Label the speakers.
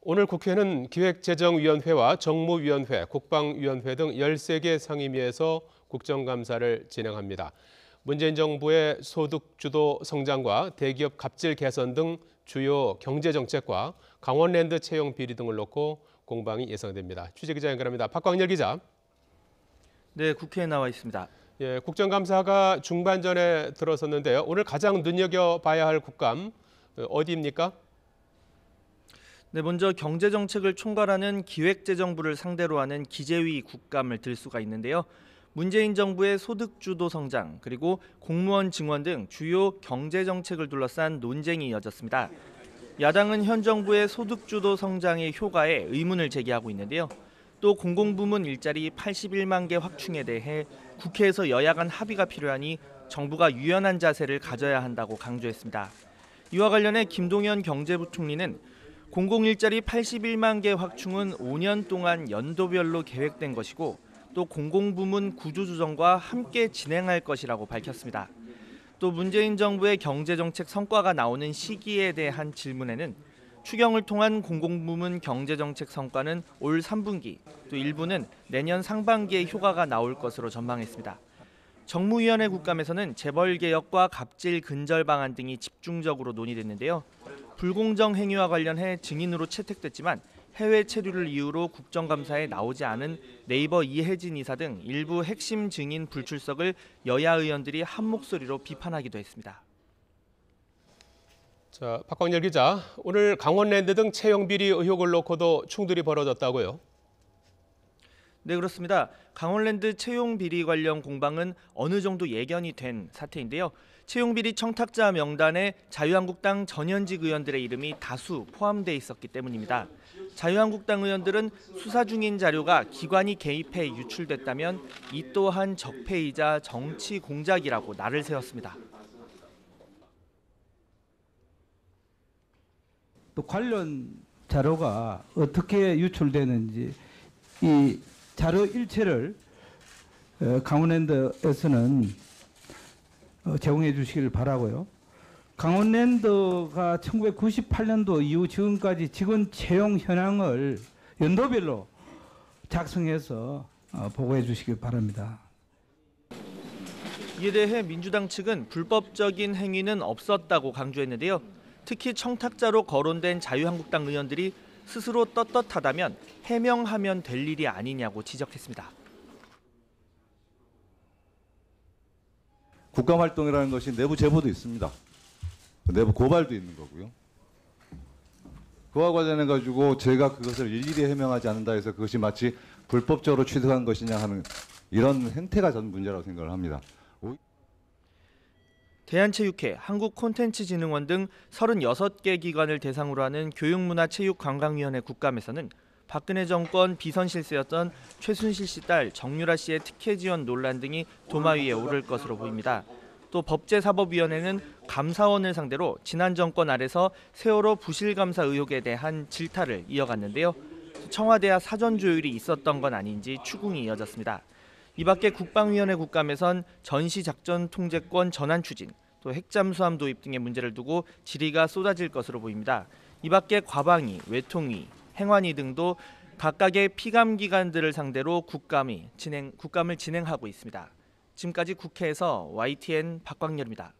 Speaker 1: 오늘 국회는 기획재정위원회와 정무위원회, 국방위원회 등 13개 상임위에서 국정감사를 진행합니다. 문재인 정부의 소득주도 성장과 대기업 갑질 개선 등 주요 경제정책과 강원랜드 채용 비리 등을 놓고 공방이 예상됩니다. 취재기자 연결합니다. 박광열 기자.
Speaker 2: 네, 국회에 나와 있습니다.
Speaker 1: 예, 국정감사가 중반전에 들어섰는데요. 오늘 가장 눈여겨봐야 할 국감 어디입니까?
Speaker 2: 네, 먼저 경제정책을 총괄하는 기획재정부를 상대로 하는 기재위 국감을 들 수가 있는데요. 문재인 정부의 소득주도 성장 그리고 공무원 증원 등 주요 경제정책을 둘러싼 논쟁이 이어졌습니다. 야당은 현 정부의 소득주도 성장의 효과에 의문을 제기하고 있는데요. 또 공공부문 일자리 81만 개 확충에 대해 국회에서 여야 간 합의가 필요하니 정부가 유연한 자세를 가져야 한다고 강조했습니다. 이와 관련해 김동연 경제부총리는 공공일자리 81만 개 확충은 5년 동안 연도별로 계획된 것이고 또 공공부문 구조조정과 함께 진행할 것이라고 밝혔습니다. 또 문재인 정부의 경제정책 성과가 나오는 시기에 대한 질문에는 추경을 통한 공공부문 경제정책 성과는 올 3분기, 또 일부는 내년 상반기에 효과가 나올 것으로 전망했습니다. 정무위원회 국감에서는 재벌개혁과 갑질 근절 방안 등이 집중적으로 논의됐는데요. 불공정 행위와 관련해 증인으로 채택됐지만 해외 체류를 이유로 국정감사에 나오지 않은 네이버 이혜진 이사 등 일부 핵심 증인 불출석을 여야 의원들이 한 목소리로 비판하기도 했습니다.
Speaker 1: 자, 박광열 기자, 오늘 강원랜드 등 채용 비리 의혹을 놓고도 충돌이 벌어졌다고요?
Speaker 2: 네, 그렇습니다. 강원랜드 채용 비리 관련 공방은 어느 정도 예견이 된 사태인데요. 채용 비리 청탁자 명단에 자유한국당 전현직 의원들의 이름이 다수 포함돼 있었기 때문입니다. 자유한국당 의원들은 수사 중인 자료가 기관이 개입해 유출됐다면 이 또한 적폐이자 정치 공작이라고 날을 세웠습니다.
Speaker 3: 또 관련 자료가 어떻게 유출되는지 이 자료 일체를 강원랜드에서는 제공해 주시길 바라고요. 강원랜드가 1998년도 이후 지금까지 직원 채용 현황을 연도별로 작성해서 보고해 주시길 바랍니다.
Speaker 2: 이에 대해 민주당 측은 불법적인 행위는 없었다고 강조했는데요. 특히 청탁자로 거론된 자유한국당 의원들이 스스로 떳떳하다면 해명하면 될 일이 아니냐고 지적했습니다.
Speaker 4: 국감 활동이라는 것이 내부 제보도 있습니다. 내부 고발도 있는 거고요. 그와 관련해 가지고 제가 그것을 일일이 해명하지 않는다 해서 그것이 마치 불법적으로 취득한 것이냐 하는 이런 행태가 저는 문제라고 생각을 합니다.
Speaker 2: 대한체육회, 한국콘텐츠진흥원 등 36개 기관을 대상으로 하는 교육문화체육관광위원회 국감에서는 박근혜 정권 비선 실세였던 최순실 씨 딸 정유라 씨의 특혜 지원 논란 등이 도마 위에 오를 것으로 보입니다. 또 법제사법위원회는 감사원을 상대로 지난 정권 아래서 세월호 부실감사 의혹에 대한 질타를 이어갔는데요. 청와대와 사전 조율이 있었던 건 아닌지 추궁이 이어졌습니다. 이 밖에 국방위원회 국감에선 전시작전 통제권 전환 추진, 또 핵잠수함 도입 등의 문제를 두고 질의가 쏟아질 것으로 보입니다. 이 밖에 과방위, 외통위, 행안위 등도 각각의 피감기관들을 상대로 국감을 진행하고 있습니다. 지금까지 국회에서 YTN 박광열입니다.